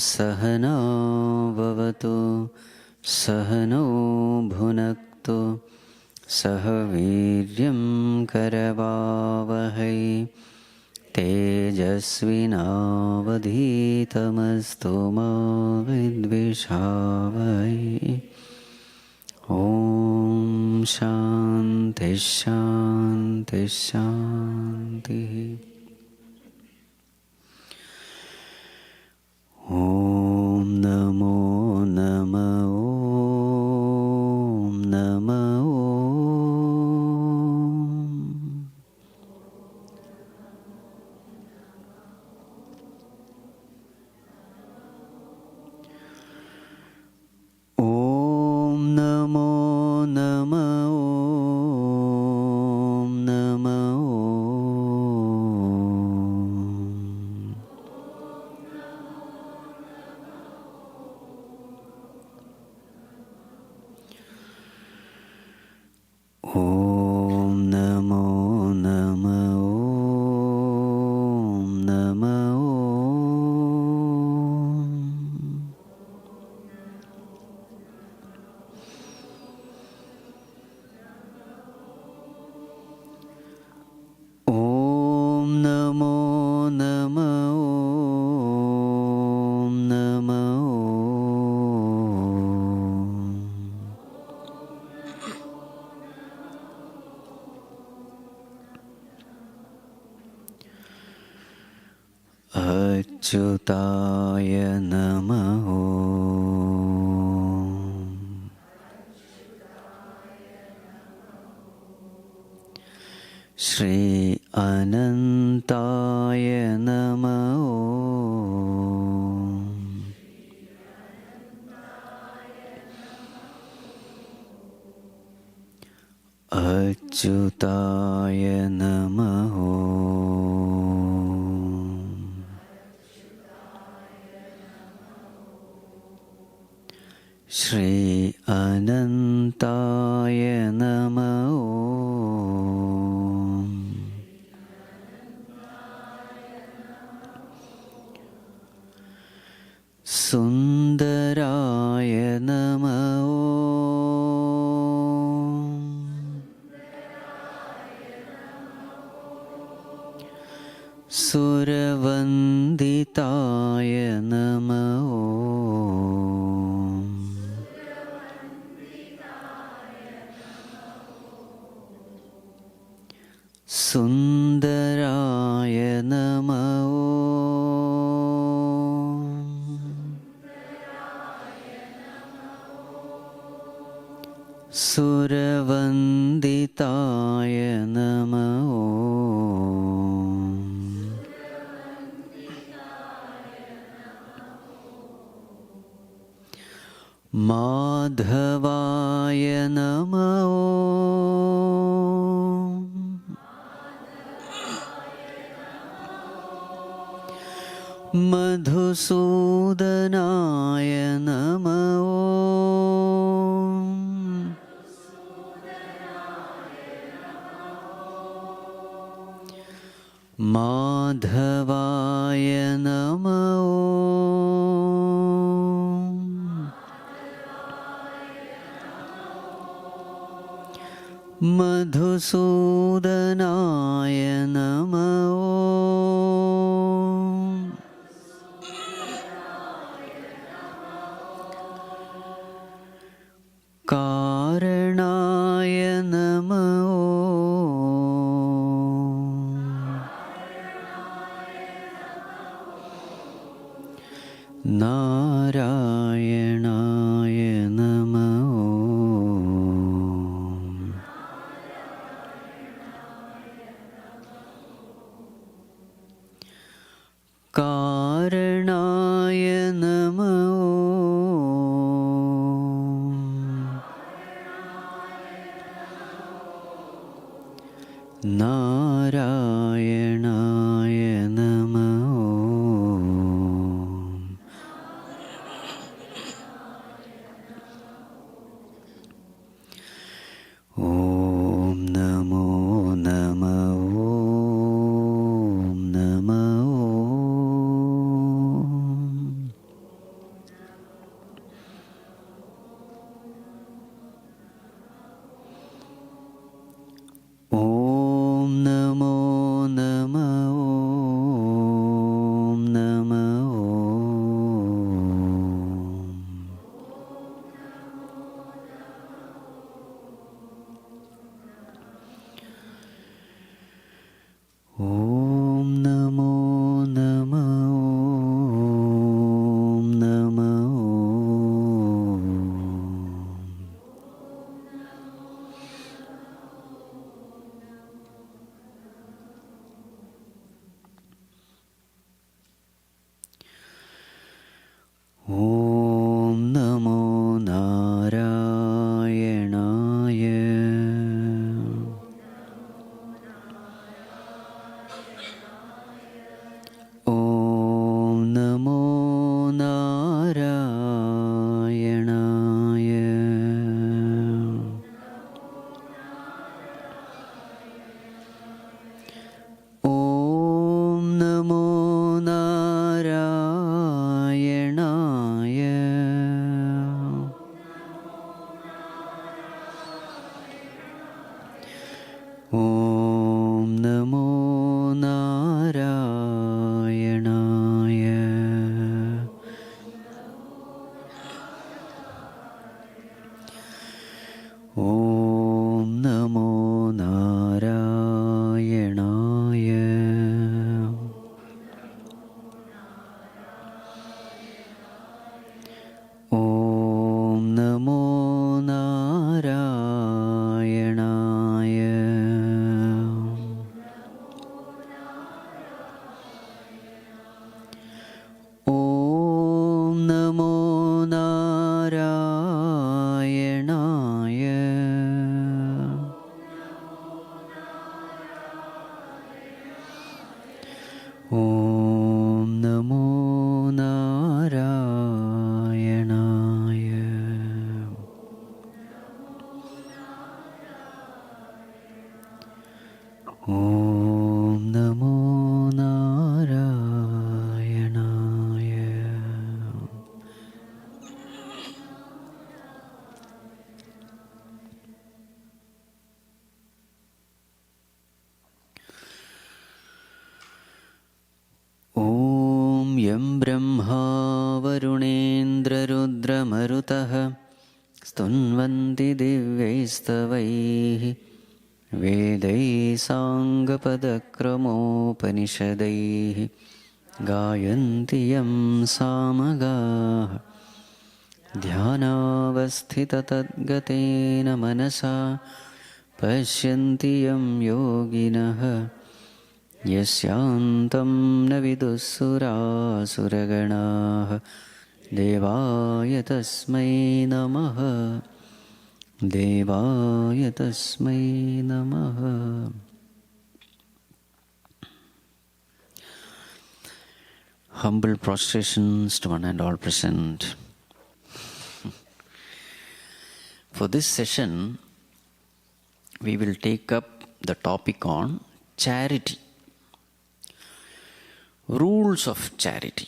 सहना भवतु सहनौ भुनक्तु सह वीर्यं करवावहै तेजस्विनावधीतमस्तु मा विद्विषावहै। ॐ शान्ति शान्ति शान्तिः। ॐ नमो नमः। ॐ नमः। ॐ नमो नमः। ॐ नमः। ॐ नमो नमः। ॐ नमः। ॐ नमो नमः। ॐ नमः। अच्युताय नमः। श्री अनन्ताय नमः। अच्युताय नमः। श्री अनन्ताय नमः। सुन्दराय नमः। सुरवन्दिताय नमः। सुन्दराय नमः। सुरवन्दिताय नमः। माधवाय नमः। मधुसूदनाय नमः। माधवाय नमः। मधुसूदनाय नमः। कारणाय नमः। नारायणाय നാരായണായ നമഃ. ഓം നമോ നമഃ. ഓം നമഃ. ഓം നമോ നമഃ. ഓം നമഃ. ഓം നമോ നമഃ. ഓം നമഃ. ഓം നമോ നാരായണായ. ഓം നമോ നാരായണായ. ഓം നമോ നാരായണായ. ഓം നമോ നാരായണായ. ഓം നമോ നാരായണായ. ഓം നമോ നാരായണായ. ഓം നമോ നാരായണായ. ഓം നമോ നാരായണായ. ഓം നമോ നാരായണായ. ഓം യം ബ്രഹ്മാ വരുണേന്ദ്രരുദ്രമരുതഃ സ്തുന്വന്തി ദിവ്യൈസ്തവൈഃ വേദൈः സാംഗപദക്രമോപനിഷदैः ഗായന്തി യം സാമഗാഃ ധ്യാനാവസ്ഥിതതദ്ഗതേന മനസാ പശ്യന്തി യം യോഗിനഃ യസ്യാന്തം ന വിദുഃസുരാസുരഗണാഃ ദേവായ തസ്മൈ നമഃ. ദേവായ തസ്മൈ നമഃ. Humble prostrations to one and all present. For this session, we will take up the topic on charity. Rules of charity.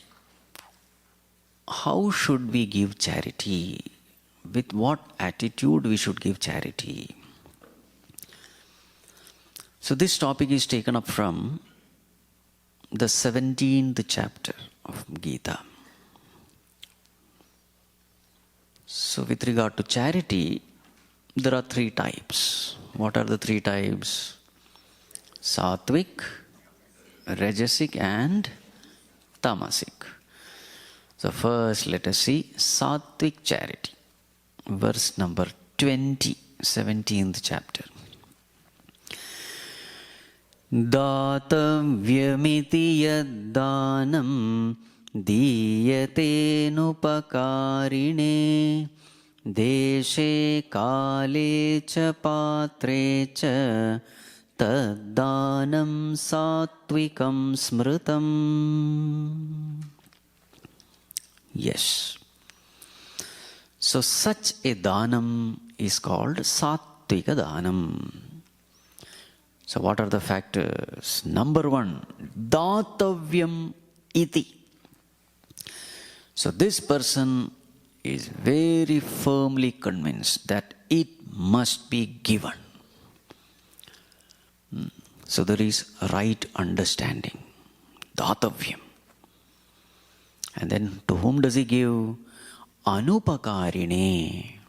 How should we give charity? With what attitude we should give charity? So this topic is taken up from the 17th chapter of Gita. So with regard to charity, there are three types. What are the three types? Sattvic, Rajasic and Tamasic. So first let us see Sattvic charity. Verse number 20, 17th chapter. दातव्यमिति यद्दानं दीयतेनुपकारिणे देशे काले च पात्रे च Taddanam Sattvikam Smritam. Yes. So such a Danam is called Sattvika Danam. So what are the factors? Number one, Datavyam iti. So this person is very firmly convinced that it must be given. So there is right understanding, Datavyam. And then to whom does he give? Anupakarine.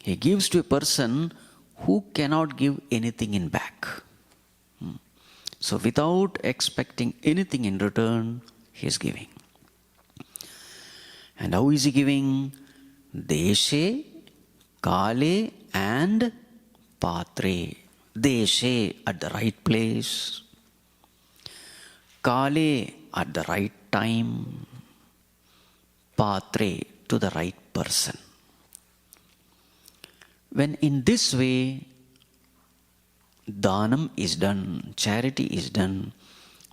He gives to a person who cannot give anything in back. So without expecting anything in return, he is giving. And how is he giving? Deshe, Kale and Patre. Deshe at the right place. Kale at the right time. Patre to the right person. When in this way Danam is done, charity is done,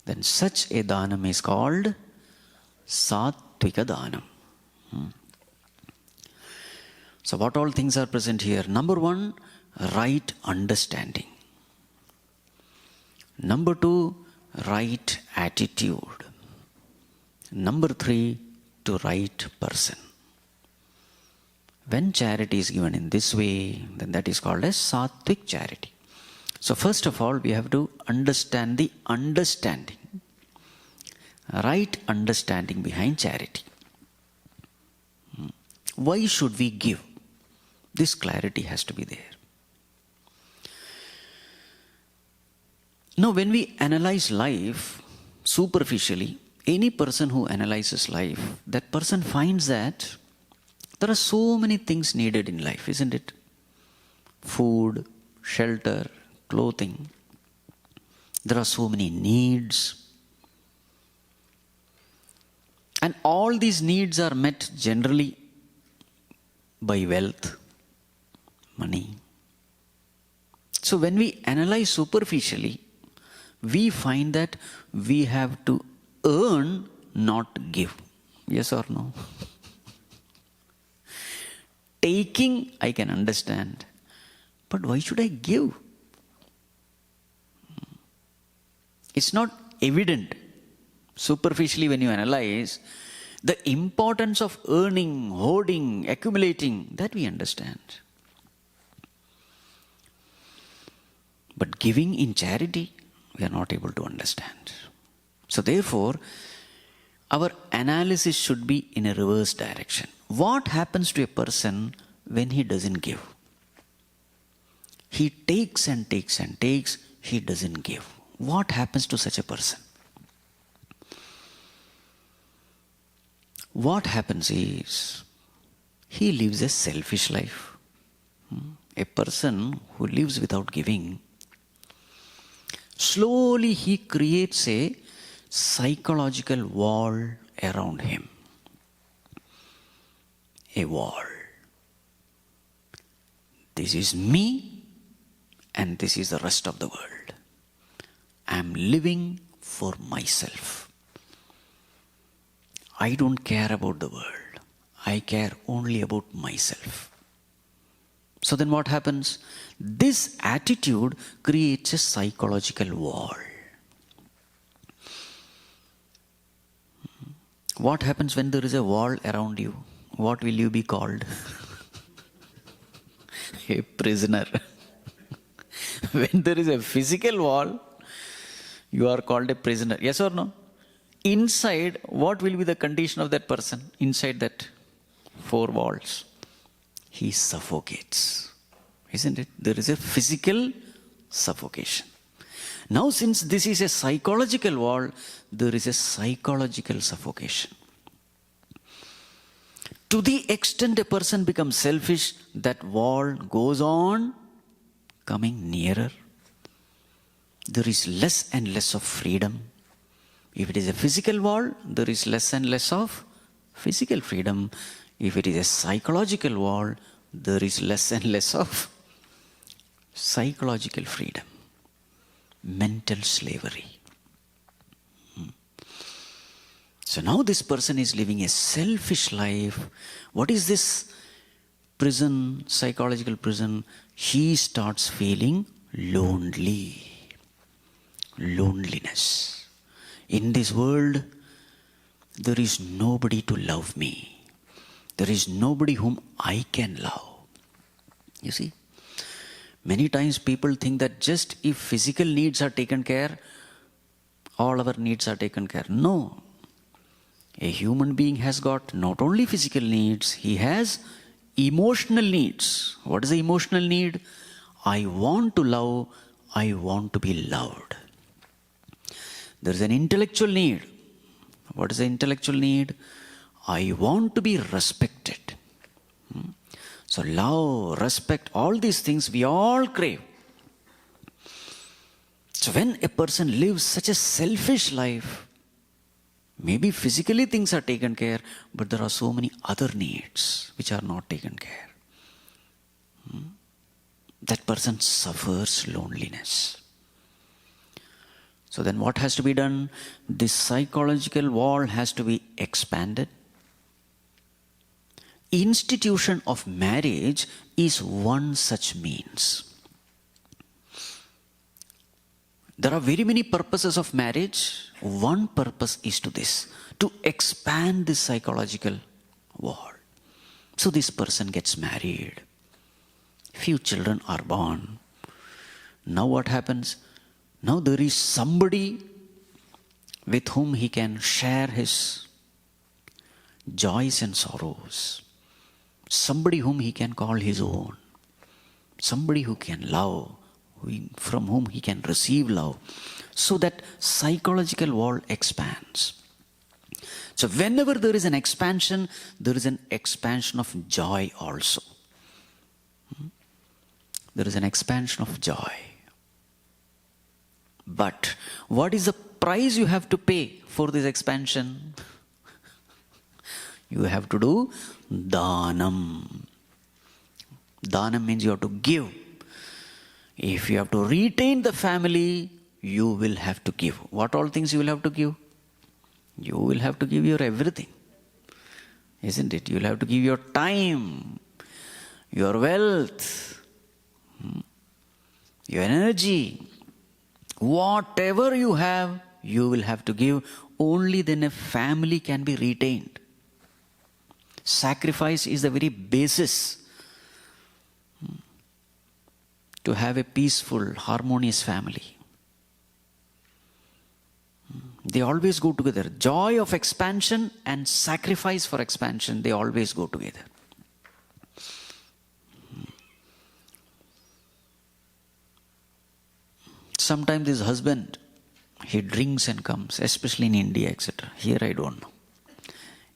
then such a Danam is called Sattvika Danam. So what all things are present here? Number one, right understanding. Number two, right attitude. Number three, to right person. When charity is given in this way, then that is called as Sattvic charity. So first of all, we have to understand the understanding, right understanding behind charity. Why should we give? This clarity has to be there. Now, when we analyze life superficially, any person who analyzes life, that person finds that there are so many things needed in life, isn't it? Food, shelter, clothing. There are so many needs. And all these needs are met generally by wealth, money. So when we analyze superficially, we find that we have to earn, not give. Yes or no? Taking, I can understand. But why should I give? It's not evident. Superficially, when you analyze, the importance of earning, hoarding, accumulating, that we understand. But giving in charity, we are not able to understand. So therefore, our analysis should be in a reverse direction. What happens to a person when he doesn't give? He takes and takes and takes, he doesn't give. What happens to such a person? What happens is, he lives a selfish life. A person who lives without giving, slowly he creates a psychological wall around him. A wall. This is me and this is the rest of the world. I am living for myself. I don't care about the world. I care only about myself. So then what happens? This attitude creates a psychological wall. What happens when there is a wall around you? What will you be called? A prisoner. When there is a physical wall, you are called a prisoner. Yes or no? Inside, what will be the condition of that person? Inside that four walls, he suffocates. Isn't it? There is a physical suffocation. Now, since this is a psychological wall, there is a psychological suffocation. To the extent a person becomes selfish, that wall goes on coming nearer. There is less and less of freedom. If it is a physical wall, there is less and less of physical freedom. If it is a psychological wall, there is less and less of psychological freedom. mental slavery. So now this person is living a selfish life. What is this prison, psychological prison? He starts feeling lonely. Loneliness. In this world, there is nobody to love me. There is nobody whom I can love. You see, many times people think that just if physical needs are taken care, all our needs are taken care. No. A human being has got not only physical needs, he has emotional needs. What is the emotional need? I want to love, I want to be loved. There is an intellectual need. What is the intellectual need? I want to be respected. So love, respect, all these things we all crave. So when a person lives such a selfish life, maybe physically things are taken care, but there are so many other needs which are not taken care. That person suffers loneliness. So then what has to be done? This psychological wall has to be expanded. Institution of marriage is one such means. There are very many purposes of marriage. One purpose is to this, to expand this psychological wall. So this person gets married. Few children are born. Now what happens? Now there is somebody with whom he can share his joys and sorrows. Somebody whom he can call his own. Somebody who can love, from whom he can receive love. So that psychological wall expands. So whenever there is an expansion, there is an expansion of joy also. There is an expansion of joy. But what is the price you have to pay for this expansion? You have to do dhanam. Dhanam means you have to give. If you have to retain the family, you will have to give. What all things you will have to give? You will have to give your everything. Isn't it? You will have to give your time, your wealth, your energy. Whatever you have, you will have to give. Only then a family can be retained. Sacrifice is the very basis to have a peaceful, harmonious family. They always go together. Joy of expansion and sacrifice for expansion, they always go together. Sometimes this husband, he drinks and comes, especially in India, etc. Here I don't know.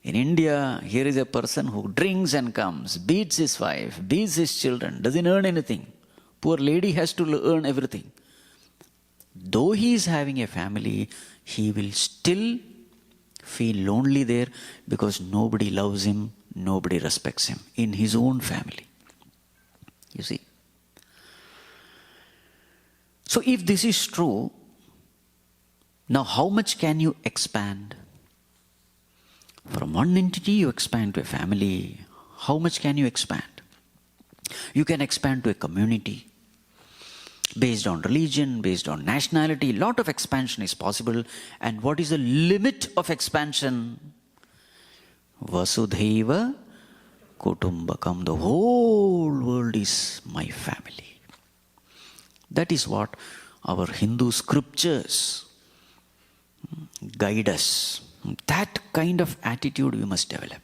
In India, here is a person who drinks and comes, beats his wife, beats his children, doesn't earn anything. Poor lady has to earn everything. Though he is having a family, he will still feel lonely there because nobody loves him, nobody respects him in his own family. You see? So if this is true, now how much can you expand? From one entity you expand to a family. How much can you expand? You can expand to a community. Based on religion, based on nationality, lot of expansion is possible. And what is the limit of expansion? Vasudhaiva Kutumbakam. The whole world is my family. That is what our Hindu scriptures guide us. That kind of attitude we must develop.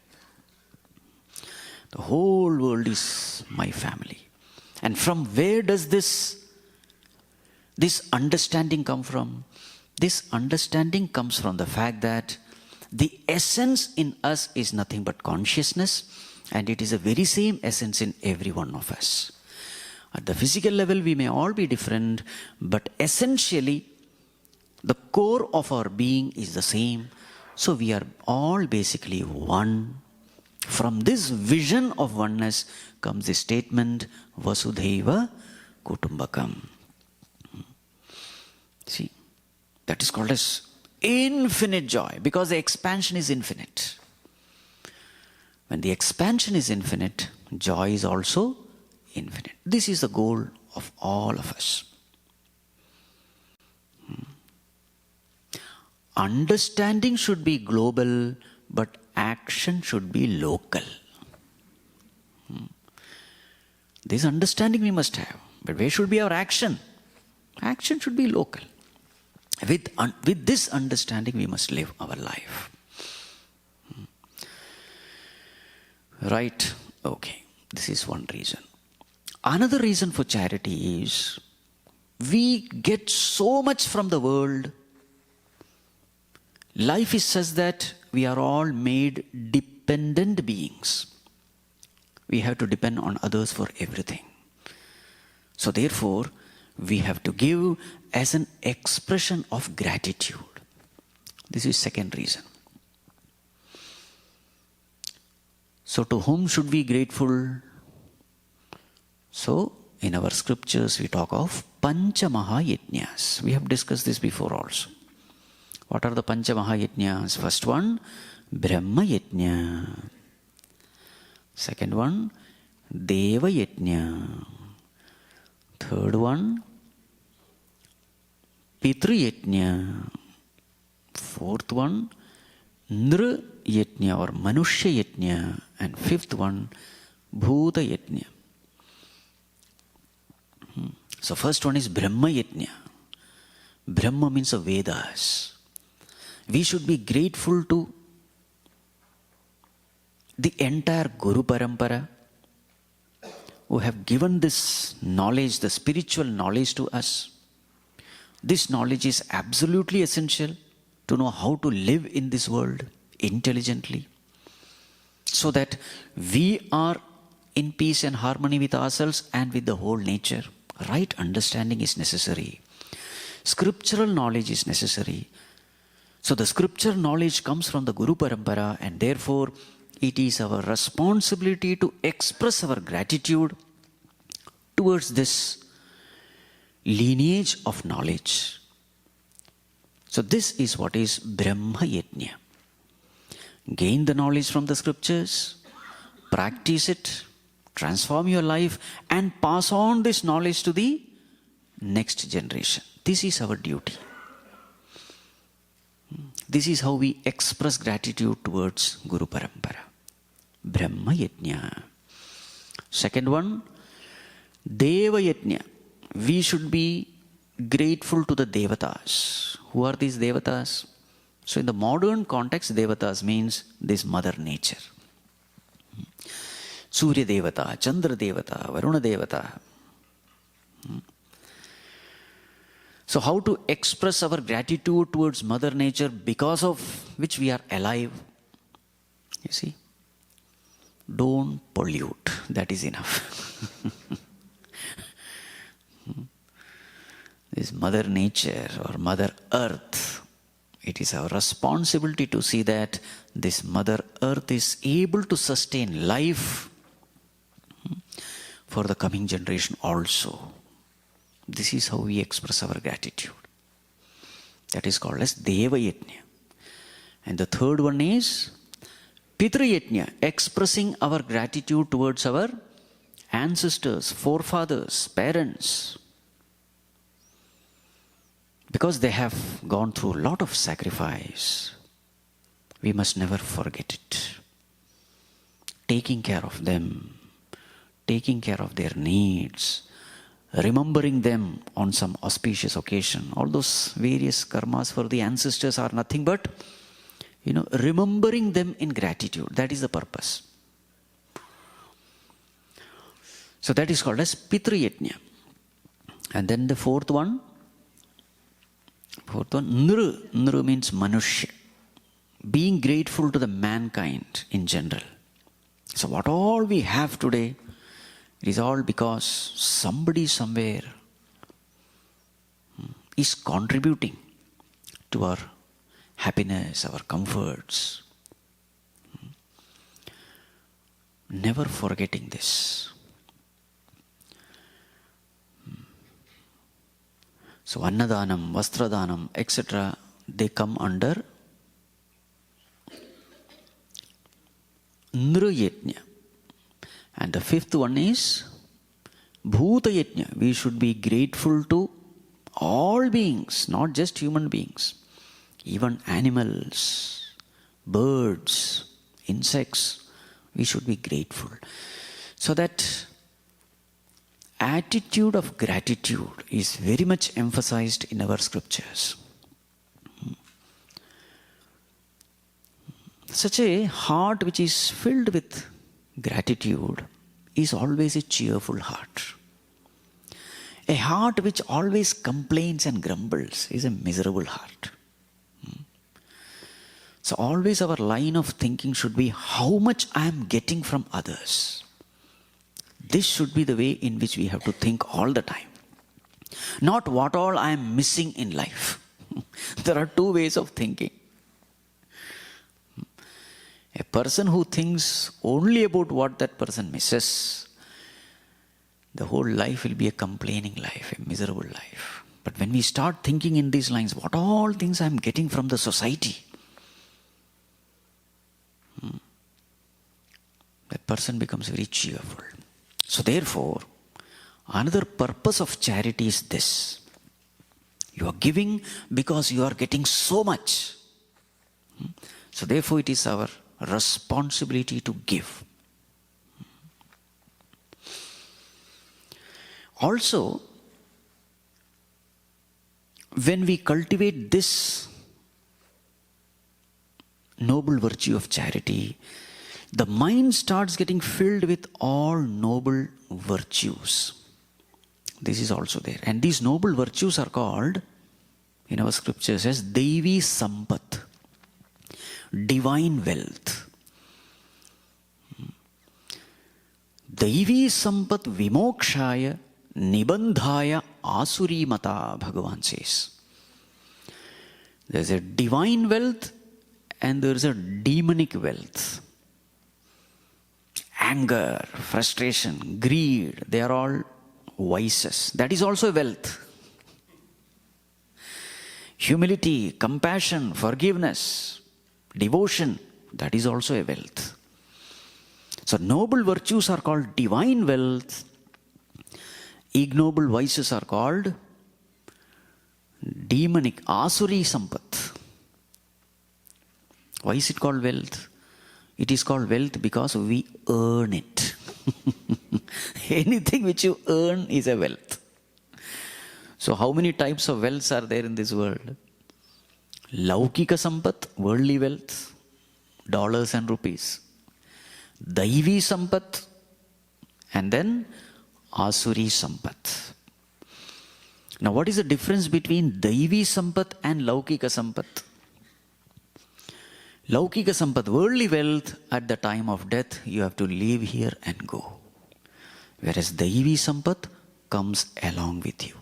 The whole world is my family. And from where does this understanding come from? This understanding comes from the fact that the essence in us is nothing but consciousness, and it is the very same essence in every one of us. At the physical level, we may all be different, but essentially, the core of our being is the same. So we are all basically one. From this vision of oneness comes the statement, Vasudhaiva Kutumbakam. See, that is called as infinite joy, because the expansion is infinite. When the expansion is infinite, joy is also infinite. This is the goal of all of us. Understanding should be global, but action should be local. This understanding we must have. But where should be our action? Action should be local. With this understanding, we must live our life. Right? Okay. This is one reason. Another reason for charity is we get so much from the world. Life is such that we are all made dependent beings. We have to depend on others for everything. So therefore, we have to give as an expression of gratitude. This is second reason. So to whom should we be grateful? So in our scriptures we talk of Pancha Mahayajnas. We have discussed this before also. What are the Pancha Mahayajnas? First one, Brahma Yajna. Second one, Deva Yajna. Third one, Pitru Yajna. Fourth one, Nra Yajna or Manushya Yajna. And fifth one, Bhuta Yajna. So first one is Brahma Yajna. Brahma means the Vedas. We should be grateful to the entire Guru Parampara who have given this knowledge, the spiritual knowledge to us. This knowledge is absolutely essential to know how to live in this world intelligently, so that we are in peace and harmony with ourselves and with the whole nature. Right understanding is necessary. Scriptural knowledge is necessary. So the scriptural knowledge comes from the Guru Parampara, and therefore it is our responsibility to express our gratitude towards this lineage of knowledge. So this is what is Brahma Yajna. Gain the knowledge from the scriptures, practice it, transform your life, and pass on this knowledge to the next generation. This is our duty. This is how we express gratitude towards Guru Parampara. Brahma Yajna. Second one, Deva Yajna. We should be grateful to the Devatas. Who are these Devatas? So in the modern context, Devatas means this Mother Nature. Surya Devata, Chandra Devata, Varuna Devata. So how to express our gratitude towards Mother Nature, because of which we are alive? You see? Don't pollute. That is enough. This Mother Nature or Mother Earth, it is our responsibility to see that this Mother Earth is able to sustain life for the coming generation also. This is how we express our gratitude. That is called as Deva Yajna. And the third one is Pitru Yajna, expressing our gratitude towards our ancestors, forefathers, parents. Because they have gone through a lot of sacrifice. We must never forget it. Taking care of them, taking care of their needs, remembering them on some auspicious occasion. All those various karmas for the ancestors are nothing but, remembering them in gratitude. That is the purpose. So that is called as Pitru Yajna. And then the fourth one, Nru. Nru means Manushya. Being grateful to the mankind in general. So what all we have today, it is all because somebody somewhere is contributing to our happiness, our comforts. Never forgetting this. So Annadanam, Vastradanam, etc., they come under Nruyajna. And the fifth one is Bhutayajna. We should be grateful to all beings, not just human beings, even animals, birds, insects. We should be grateful. So that attitude of gratitude is very much emphasized in our scriptures. Such a heart which is filled with gratitude is always a cheerful heart. A heart which always complains and grumbles is a miserable heart. So always our line of thinking should be how much I am getting from others. This should be the way in which we have to think all the time. Not what all I am missing in life. There are two ways of thinking. A person who thinks only about what that person misses, the whole life will be a complaining life, a miserable life. But when we start thinking in these lines, what all things I am getting from the society, that person becomes very cheerful. So therefore, another purpose of charity is this. You are giving because you are getting so much. So therefore it is our responsibility to give. Also, when we cultivate this noble virtue of charity, the mind starts getting filled with all noble virtues. This is also there. And these noble virtues are called, in our scriptures, as Devi Sampat, divine wealth. Devi Sampat Vimokshaya Nibandhaya Asuri Mata, Bhagavan says. There is a divine wealth and there is a demonic wealth. Anger, frustration, greed, they are all vices. That is also wealth. Humility, compassion, forgiveness, devotion, that is also a wealth. So noble virtues are called divine wealth. Ignoble vices are called demonic, asuri sampat. Why is it called wealth? It is called wealth because we earn it. Anything which you earn is a wealth. So how many types of wealths are there in this world? Laukika sampat, worldly wealth, dollars and rupees. Daivi sampat, and then asuri sampat. Now what is the difference between Daivi sampat and Laukika sampat? Laukika sampat, worldly wealth, at the time of death you have to leave here and go. Whereas Daivi sampat comes along with you.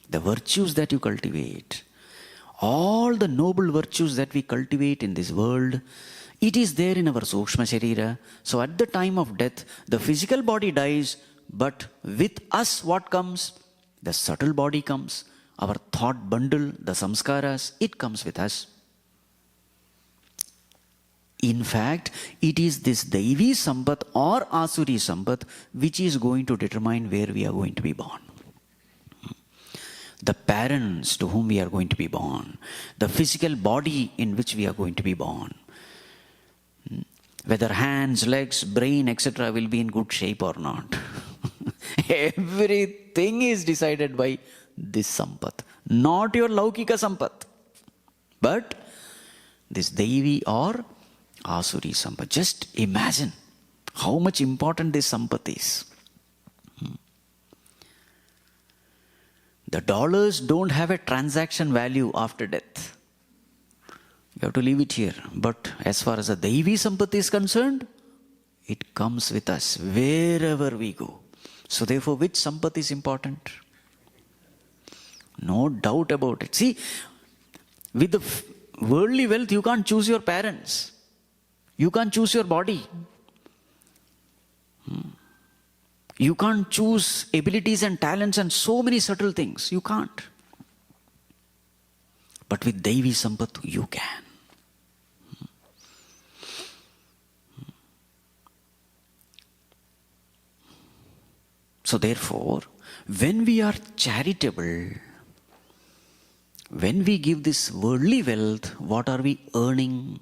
The virtues that you cultivate, all the noble virtues that we cultivate in this world, it is there in our Sukshma Sharira. So at the time of death, the physical body dies, but with us what comes? The subtle body comes. Our thought bundle, the samskaras, it comes with us. In fact, it is this Daivi Sampat or Asuri Sampat which is going to determine where we are going to be born. The parents to whom we are going to be born, the physical body in which we are going to be born, whether hands, legs, brain, etc. will be in good shape or not. Everything is decided by this Sampat, not your Laukika Sampat, but this Daivi or Asuri Sampat. Just imagine how much important this Sampat is. The dollars don't have a transaction value after death. You have to leave it here. But as far as the Daivi Sampat is concerned, it comes with us wherever we go. So therefore, which Sampat is important? No doubt about it. See, with the worldly wealth, you can't choose your parents. You can't choose your body. You can't choose abilities and talents and so many subtle things. You can't. But with Daivi Sampat, you can. So therefore, when we are charitable, when we give this worldly wealth, what are we earning?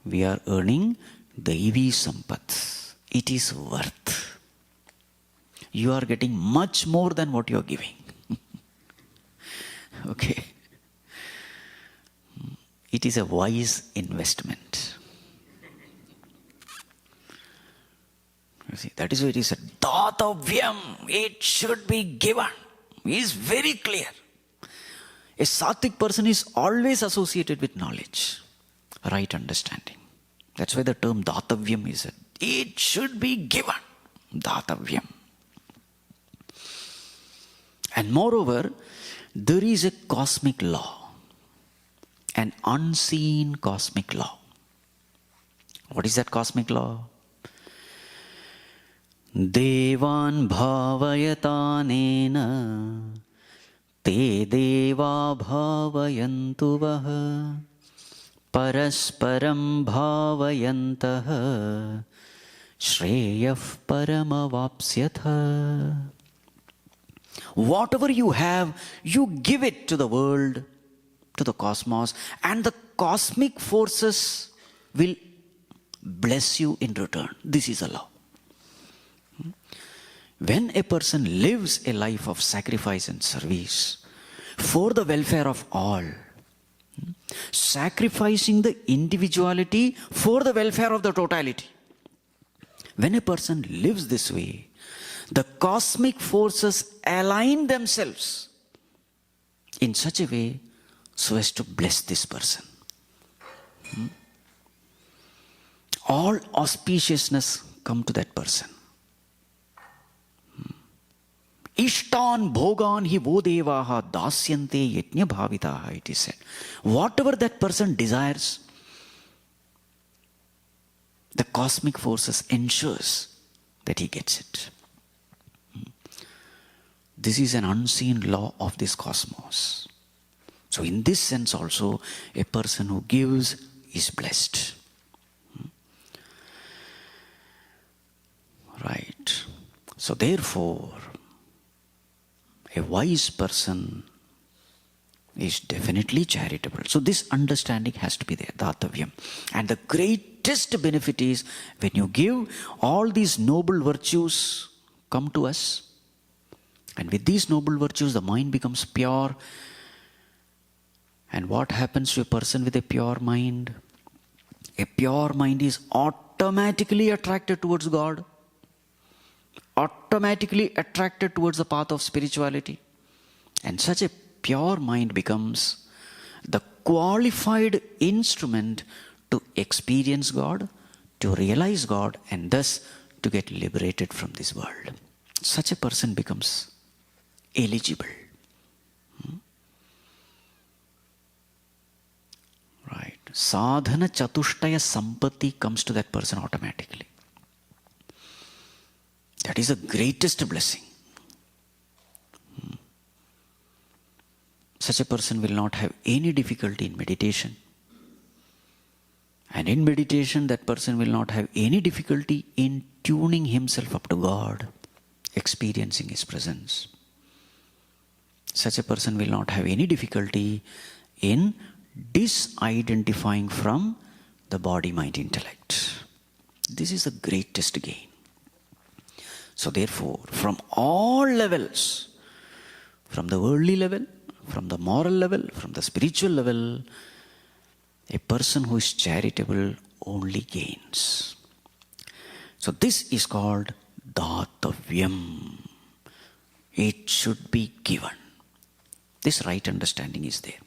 We are earning Daivi Sampat. It is worth. You are getting much more than what you are giving. Okay. It is a wise investment. You see, that is why it is a Datavyam. It should be given. It is very clear. A Sattvic person is always associated with knowledge, right understanding. That's why the term Datavyam is it should be given. Datavyam. And moreover, there is a cosmic law, an unseen cosmic law. What is that cosmic law? Devan bhavayatanena te deva bhavayantu vaha parasparam bhavayantaha shreyah paramavapsyatha. Whatever you have, you give it to the world, to the cosmos, and the cosmic forces will bless you in return. This is a law. When a person lives a life of sacrifice and service for the welfare of all, sacrificing the individuality for the welfare of the totality, when a person lives this way, the cosmic forces align themselves in such a way so as to bless this person. All auspiciousness come to that person. Ishtan bhogan hi vo devaha dasyante yajna bhavitaha, it is said. Whatever that person desires, the cosmic forces ensures that he gets it. This is an unseen law of this cosmos. So in this sense also, a person who gives is blessed. Right. So therefore, a wise person is definitely charitable. So this understanding has to be there, Datavyam. And the greatest benefit is when you give, all these noble virtues come to us. And with these noble virtues, the mind becomes pure. And what happens to a person with a pure mind? A pure mind is automatically attracted towards God, automatically attracted towards the path of spirituality. And such a pure mind becomes the qualified instrument to experience God, to realize God, and thus to get liberated from this world. Such a person becomes eligible. Right. Sadhana chatushtaya sampatti comes to that person automatically. That is the greatest blessing. Such a person will not have any difficulty in meditation. And in meditation, that person will not have any difficulty in tuning himself up to God, experiencing His presence. Such a person will not have any difficulty in disidentifying from the body, mind, intellect. This is the greatest gain. So therefore, from all levels, from the worldly level, from the moral level, from the spiritual level, a person who is charitable only gains. So this is called Datavyam. It should be given. This right understanding is there.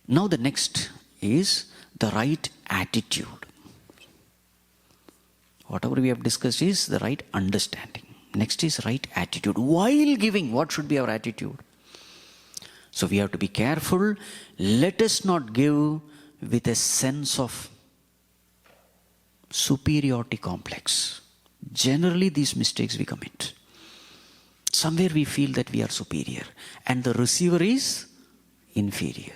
Now the next is the right attitude. Whatever we have discussed is the right understanding. Next is right attitude. While giving, what should be our attitude? So we have to be careful. Let us not give with a sense of superiority complex. Generally, these mistakes we commit. Somewhere we feel that we are superior and the receiver is inferior.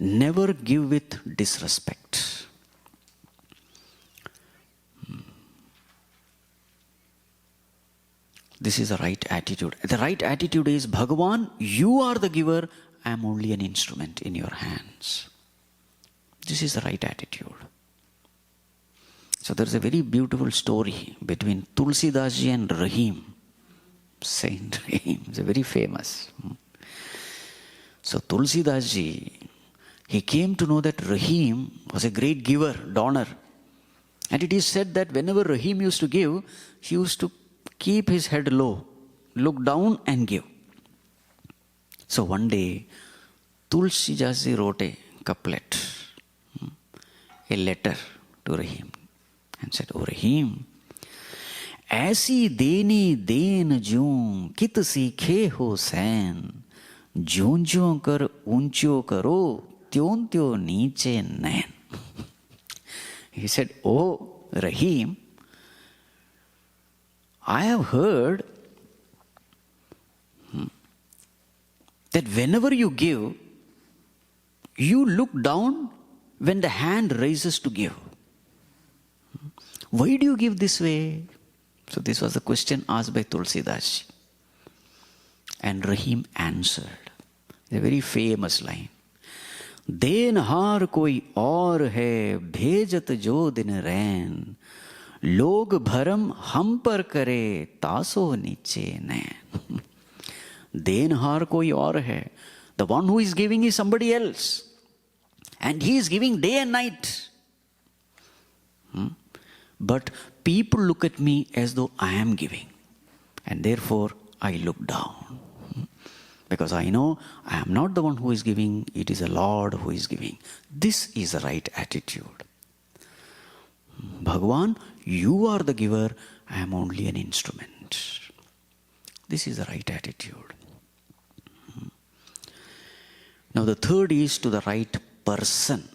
Never give with disrespect. This is the right attitude. The right attitude is, Bhagavan, you are the giver, I am only an instrument in your hands. This is the right attitude. So there is a very beautiful story between Tulsidas ji and Rahim. Saint Rahim is very famous. So Tulsidas ji, he came to know that Rahim was a great giver, donor. And it is said that whenever Rahim used to give, he used to keep his head low, look down and give. So one day, Tulsidas ji wrote a couplet, a letter to Rahim, and said, "O Rahim, ऐसी देनी then जूं कित सीखे हो San, ज्यों ज्यों कर ऊंचो करो त्यों त्यों नीचे नैन." He said, "Oh Rahim, I have heard that whenever you give, you look down when the hand raises to give. Why do you give this way?" So this was the question asked by Tulsidas. And Rahim answered. A very famous line. "देनहार कोई और है, भेजत जो दिन रैन, लोग भरम हम पर करे, तासो नीचे नैन." देनहार कोई और है. The one who is giving is somebody else. And he is giving day and night. But people look at me as though I am giving. And therefore I look down. Because I know I am not the one who is giving, it is the Lord who is giving. This is the right attitude. Bhagavan, you are the giver, I am only an instrument. This is the right attitude. Now the third is to the right person.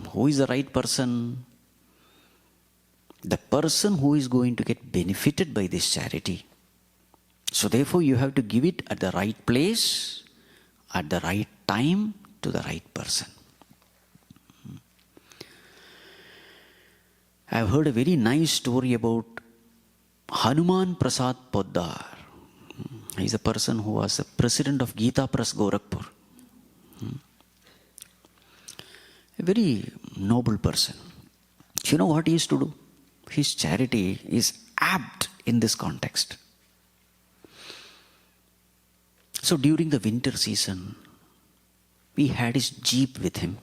Who is the right person? The person who is going to get benefited by this charity. So therefore you have to give it at the right place, at the right time, to the right person. I have heard a very nice story about Hanuman Prasad Poddar. He is a person who was the president of Gita Press Gorakhpur. A very noble person. You know what he used to do? His charity is apt in this context. So during the winter season, we had his jeep with him.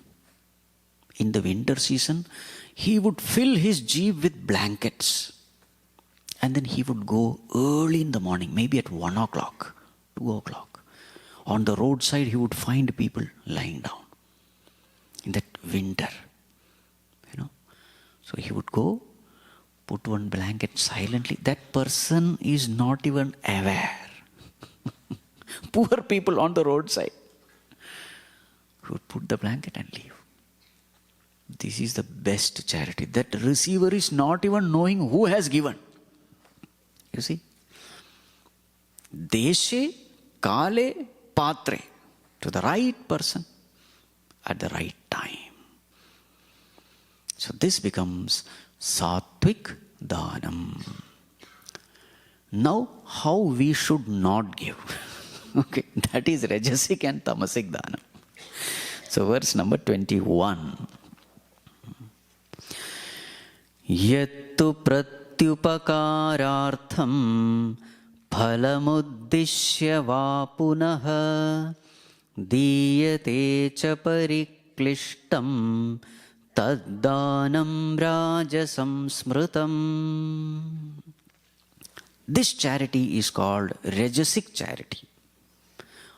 In the winter season, he would fill his jeep with blankets. And then he would go early in the morning, maybe at 1 o'clock, 2 o'clock. On the roadside, he would find people lying down in that winter. So he would go, put one blanket silently. That person is not even aware. Poor people on the roadside. He would put the blanket and leave. This is the best charity. That receiver is not even knowing who has given. You see? Deshe, kale, patre. To the right person at the right time. So this becomes Sattvic Dhanam. Now, how we should not give. Okay, that is Rajasic and Tamasic Dhanam. So verse number 21. Yattu pratyupakarartham phalamuddishya va punaha diyate cha pariklishtam taddanam rajasam smritam. This charity is called Rajasic charity.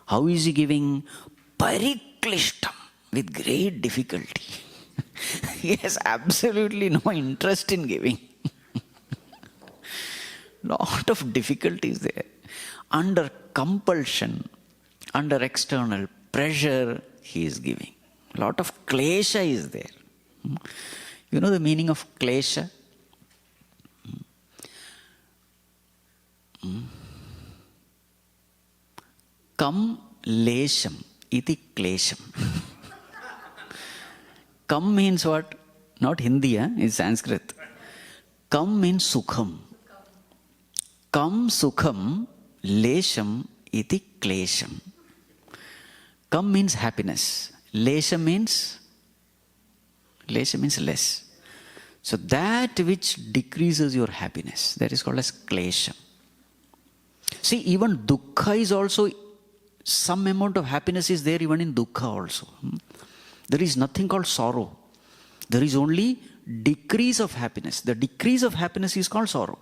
How is he giving? Pariklishtam, with great difficulty. He has absolutely no interest in giving. Lot of difficulties there. Under compulsion, under external pressure, he is giving. Lot of klesha is there. You know the meaning of klesha? Kam lesham iti klesham. Kam means what? Not Hindi, it's Sanskrit. Kam means sukham. Kam sukham lesham iti klesham. Kam means happiness. Lesham means less. So that which decreases your happiness, that is called as klesham. See, even dukkha is also, some amount of happiness is there even in dukkha also. There is nothing called sorrow. There is only decrease of happiness. The decrease of happiness is called sorrow.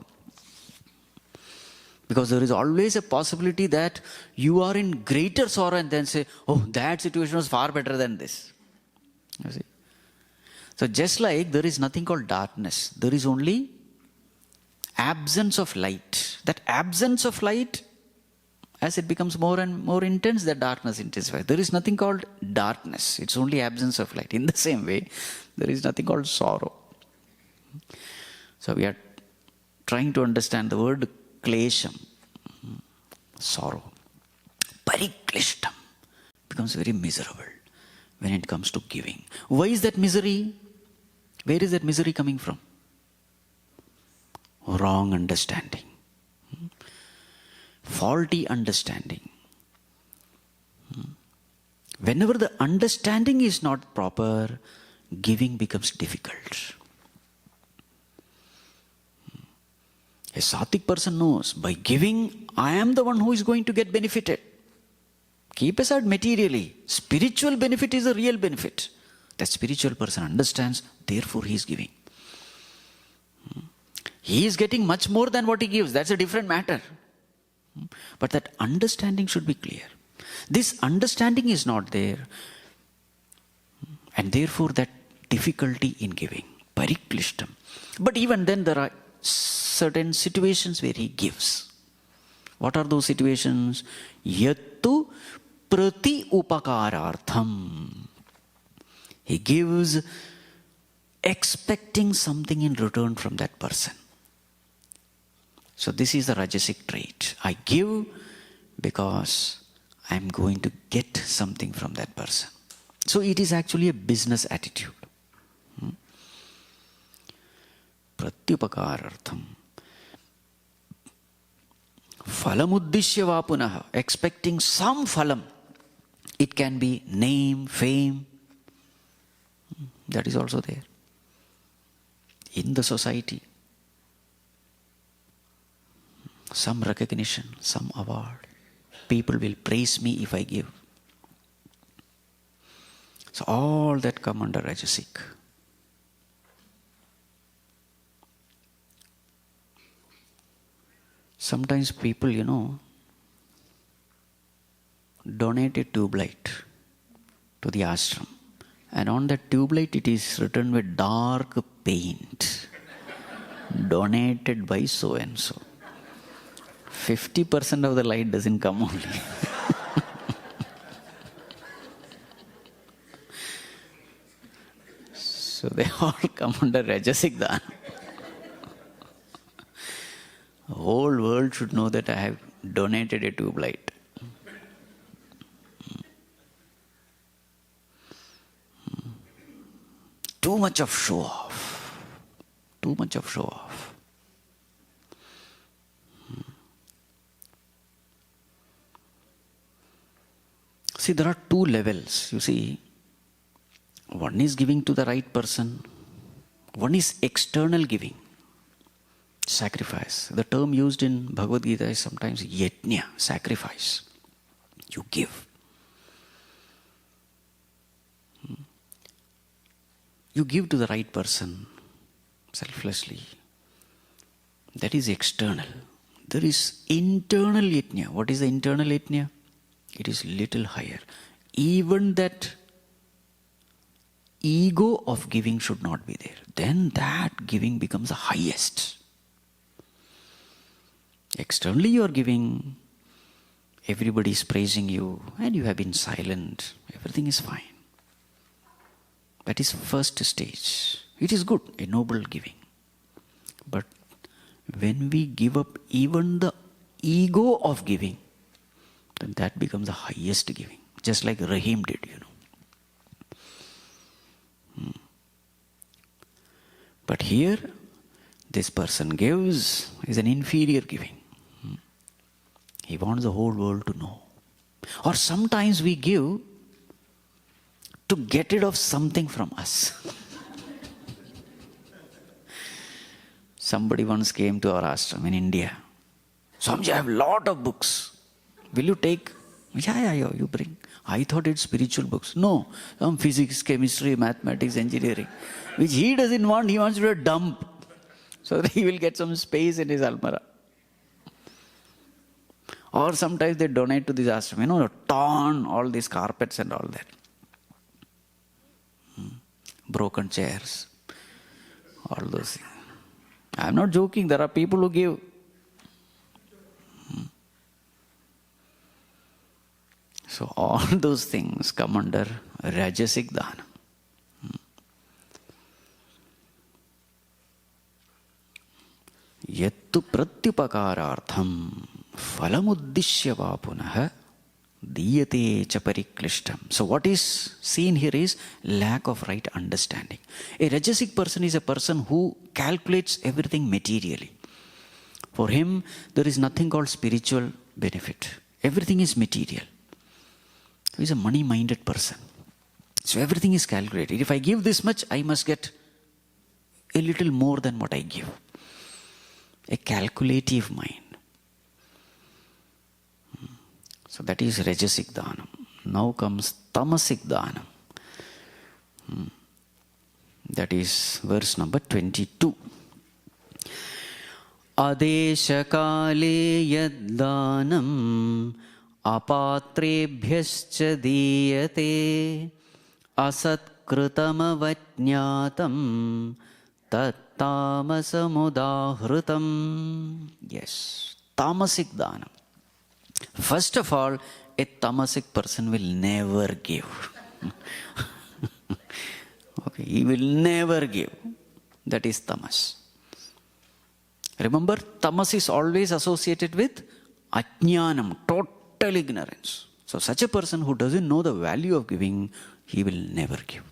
Because there is always a possibility that you are in greater sorrow and then say, oh, that situation was far better than this. You see? So just like there is nothing called darkness, there is only absence of light. That absence of light, as it becomes more and more intense, the darkness intensifies. There is nothing called darkness. It's only absence of light. In the same way, there is nothing called sorrow. So we are trying to understand the word klesham, sorrow. Pariklishtam becomes very miserable when it comes to giving. Why is that misery? Where is that misery coming from? Wrong understanding. Faulty understanding. Whenever the understanding is not proper, giving becomes difficult. A Sattvic person knows, by giving, I am the one who is going to get benefited. Keep aside materially. Spiritual benefit is the real benefit. That spiritual person understands, therefore he is giving. He is getting much more than what he gives. That's a different matter. But that understanding should be clear. This understanding is not there. And therefore that difficulty in giving. Pariklishtam. But even then there are certain situations where he gives. What are those situations? Yattu prati upakarartham. He gives expecting something in return from that person. So this is the Rajasic trait. I give because I am going to get something from that person. So it is actually a business attitude. Pratyupakarartham. Phalamuddishya va punaha. Expecting some phalam. It can be name, fame. That is also there. In the society. Some recognition, some award. People will praise me if I give. So all that come under Rajasic. Sometimes people, donate a tube light to the ashram. And on that tube light it is written with dark paint. Donated by so and so. 50% of the light doesn't come only. So they all come under Rajasic Dhan. The whole world should know that I have donated a tube light. Too much of show off. Too much of show off. See, there are two levels. You see, one is giving to the right person. One is external giving. Sacrifice. The term used in Bhagavad Gita is sometimes yajna, sacrifice. You give. You give to the right person, selflessly. That is external. There is internal yajna. What is the internal yajna? It is little higher. Even that ego of giving should not be there. Then that giving becomes the highest. Externally you are giving, everybody is praising you, and you have been silent. Everything is fine. That is first stage. It is good, a noble giving. But when we give up even the ego of giving, then that becomes the highest giving. Just like Rahim did, But here, this person gives is an inferior giving. He wants the whole world to know. Or sometimes we give to get rid of something from us. Somebody once came to our ashram in India. Swamiji, I have a lot of books. Will you take? Yeah, you bring. I thought it's spiritual books. No, some physics, chemistry, mathematics, engineering. Which he doesn't want, he wants to do a dump. So that he will get some space in his almara. Or sometimes they donate to this ashram, torn all these carpets and all that. Broken chairs. All those things. I'm not joking, there are people who give. So all those things come under Rajasic Dana. Yattu pratyupakarartham phalamuddishya va punah diyate cha pariklishtam. So what is seen here is lack of right understanding. A Rajasic person is a person who calculates everything materially. For him, there is nothing called spiritual benefit. Everything is material. He is a money-minded person. So everything is calculated. If I give this much, I must get a little more than what I give. A calculative mind. So that is Rajasic Dhanam. Now comes Tamasic Dhanam. That is verse number 22. Adesha kale yaddanam apatrebhyascha diyate asatkritam avajñātam tattamasamudahritam. Yes, Tamasic Dhanam. First of all, a tamasic person will never give. Okay, he will never give. That is tamas. Remember, tamas is always associated with ajñānam, total ignorance. So such a person who doesn't know the value of giving, he will never give.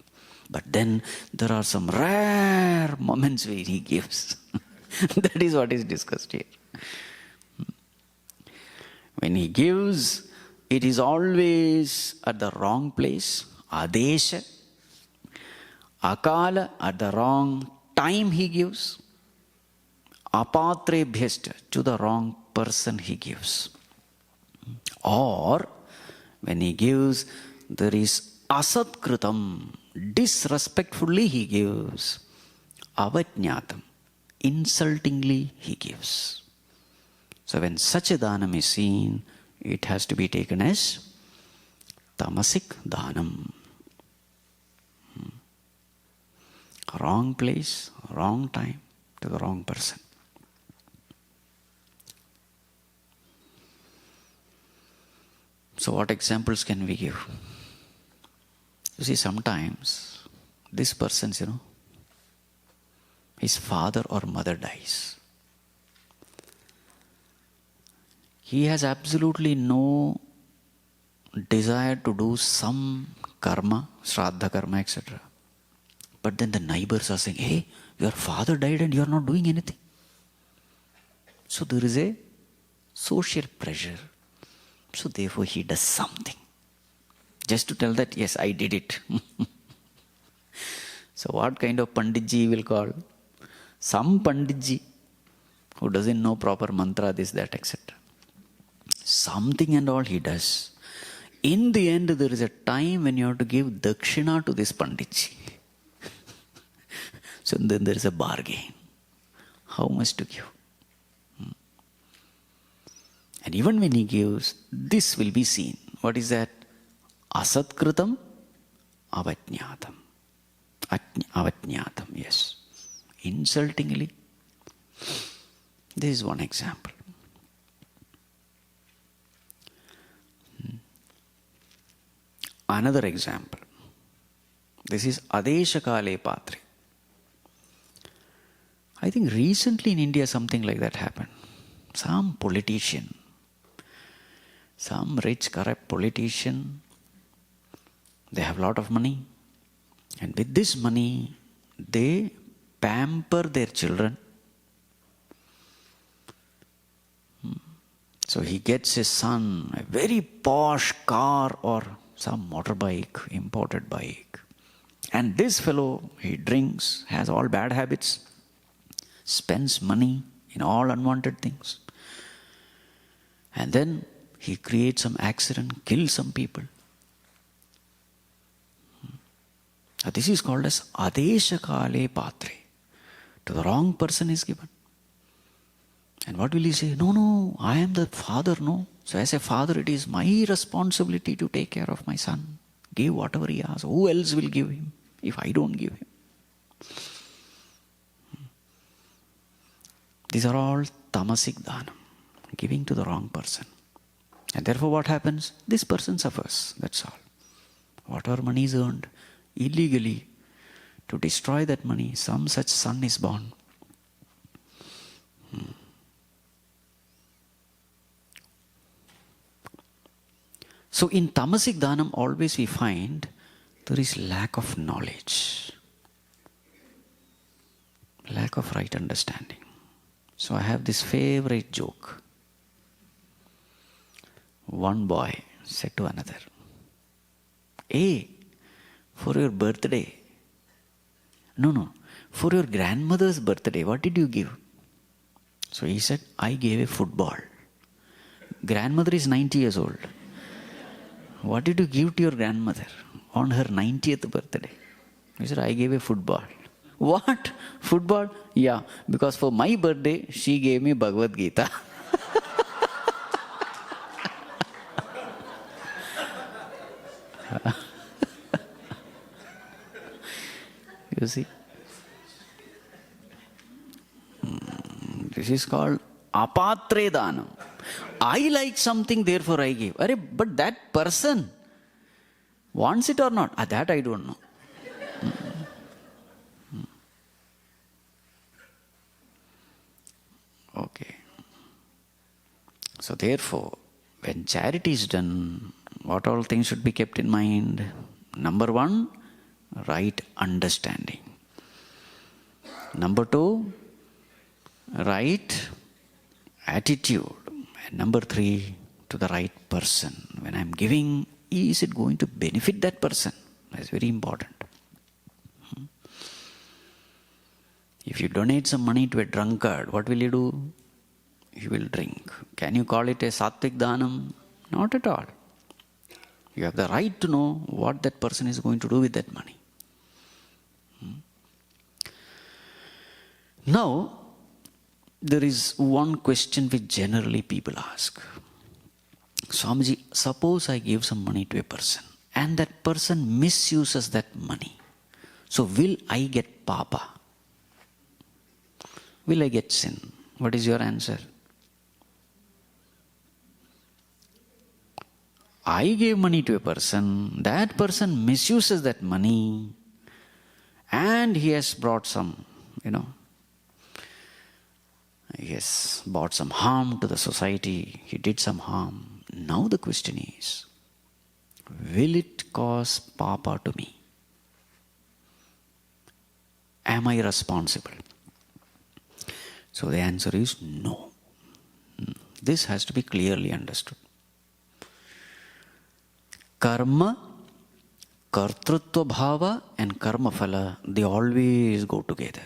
But then there are some rare moments where he gives. That is what is discussed here. When he gives, it is always at the wrong place, adesha. Akala, at the wrong time he gives. Apatrebhyasta, to the wrong person he gives. Or, when he gives, there is asatkritam, disrespectfully he gives. Avajñātam, insultingly he gives. So when such a dhanam is seen, it has to be taken as tamasic dhanam. Wrong place, wrong time, to the wrong person. So what examples can we give? You see, sometimes this person's, his father or mother dies. He has absolutely no desire to do some karma, shraddha karma, etc. But then the neighbors are saying, hey, your father died and you are not doing anything. So there is a social pressure. So therefore he does something. Just to tell that, yes, I did it. So what kind of panditji will call? Some panditji who doesn't know proper mantra, this, that, etc. Something and all he does. In the end, there is a time when you have to give dakshina to this panditji. So then there is a bargain. How much to give? And even when he gives, this will be seen. What is that? Asatkritam avajñātam. Avajñātam, yes. Insultingly. This is one example. Another example. This is Adesha Kale Patre. I think recently in India something like that happened. Some politician, some rich corrupt politician, they have a lot of money, and with this money they pamper their children. So he gets his son a very posh car or some motorbike, imported bike. And this fellow, he drinks, has all bad habits, spends money in all unwanted things. And then he creates some accident, kills some people. This is called as Adesha Kale Patre. To the wrong person is given. And what will he say? No, I am the father, no. So as a father, it is my responsibility to take care of my son. Give whatever he asks. Who else will give him if I don't give him? These are all Tamasic Dhanam, giving to the wrong person. And therefore what happens? This person suffers, that's all. Whatever money is earned illegally, to destroy that money, some such son is born. So in Tamasic Dhanam always we find there is lack of knowledge, lack of right understanding. So I have this favorite joke. One boy said to another, "Hey, for your birthday, for your grandmother's birthday, what did you give?" So he said, "I gave a football. Grandmother is 90 years old. What did you give to your grandmother on her 90th birthday?" He said, "I gave a football." "What? Football?" "Yeah, because for my birthday, she gave me Bhagavad Gita." You see? This is called Apatre Dhanam. I like something, therefore I give. But that person wants it or not? That I don't know. Okay. So therefore, when charity is done, what all things should be kept in mind? Number one, right understanding. Number two, right attitude. And number three, to the right person. When I'm giving, is it going to benefit that person? That's very important. If you donate some money to a drunkard, what will you do? You will drink. Can you call it a Sattvic Dhanam? Not at all. You have the right to know what that person is going to do with that money. Now, there is one question which generally people ask. Swamiji, suppose I give some money to a person and that person misuses that money. So will I get papa? Will I get sin? What is your answer? I gave money to a person, that person misuses that money, and he has brought some, he has brought some harm to the society, he did some harm. Now the question is, will it cause papa to me? Am I responsible? So the answer is no. This has to be clearly understood. Karma, kartrutva bhava and karma phala, they always go together.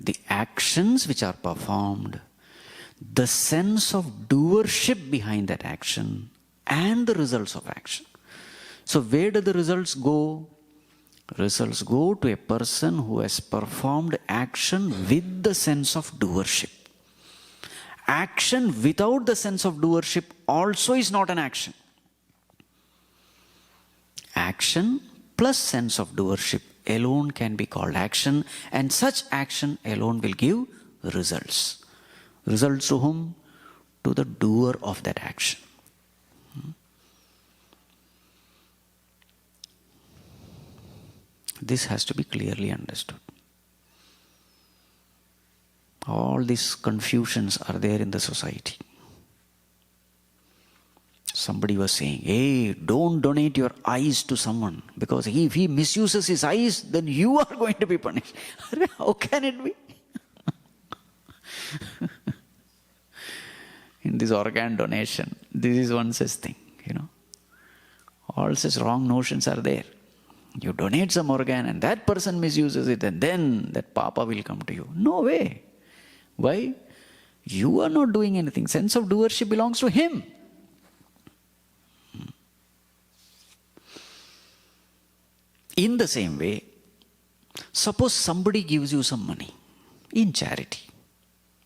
The actions which are performed, the sense of doership behind that action, and the results of action. So where do the results go? Results go to a person who has performed action with the sense of doership. Action without the sense of doership also is not an action. Action plus sense of doership alone can be called action, and such action alone will give results. Results to whom? To the doer of that action. This has to be clearly understood. All these confusions are there in the society. Somebody was saying, hey, don't donate your eyes to someone, because if he misuses his eyes, then you are going to be punished. How can it be? In this organ donation, this is one such thing, All such wrong notions are there. You donate some organ and that person misuses it, and then that papa will come to you. No way. Why? You are not doing anything. Sense of doership belongs to him. In the same way, suppose somebody gives you some money in charity,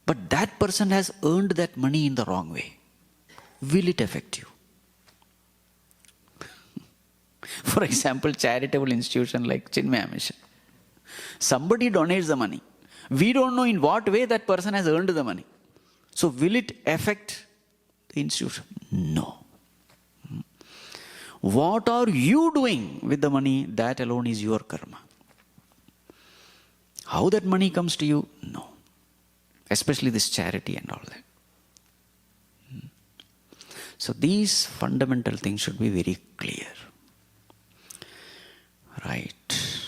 but that person has earned that money in the wrong way. Will it affect you? For example, charitable institution like Chinmaya Mission. Somebody donates the money. We don't know in what way that person has earned the money. So will it affect the institution? No. What are you doing with the money? That alone is your karma. How that money comes to you? No. Especially this charity and all that. So these fundamental things should be very clear. Right.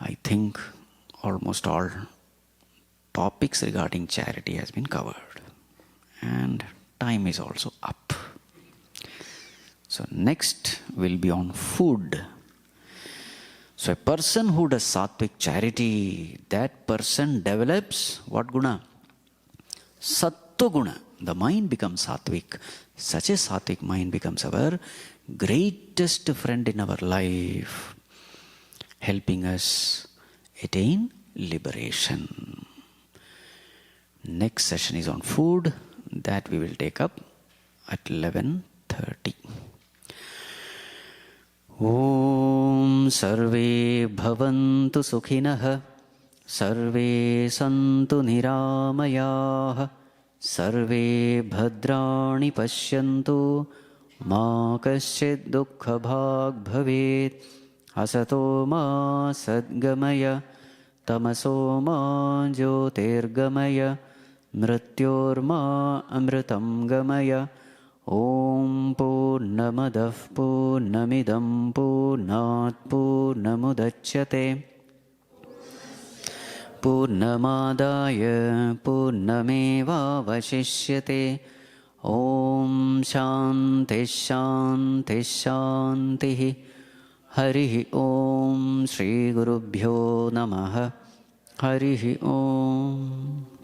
I think almost all topics regarding charity has been covered. And time is also up. So next will be on food. So a person who does Sattvic charity, that person develops what guna? Sattva guna. The mind becomes Sattvic. Such a Sattvic mind becomes our greatest friend in our life, helping us attain liberation. Next session is on food. That we will take up at 11:30. Om Sarve Bhavantu Sukhinah, Sarve Santu Niramayah, Sarve Bhadrani Pashyantu, Ma Kaschid Dukkha Bhag Bhavet, Asato Ma Sadgamaya, Tamaso Ma Jyotirgamaya, Mrityor Ma Amritam Gamaya. Om Purnamadah Purnamidam Purnat Purnamudachyate Purnamadaya Purnameva Vashishyate. Om Shanti Shanti Shanti. Harihi Om Shri Gurubhyo Namaha. Harihi Om.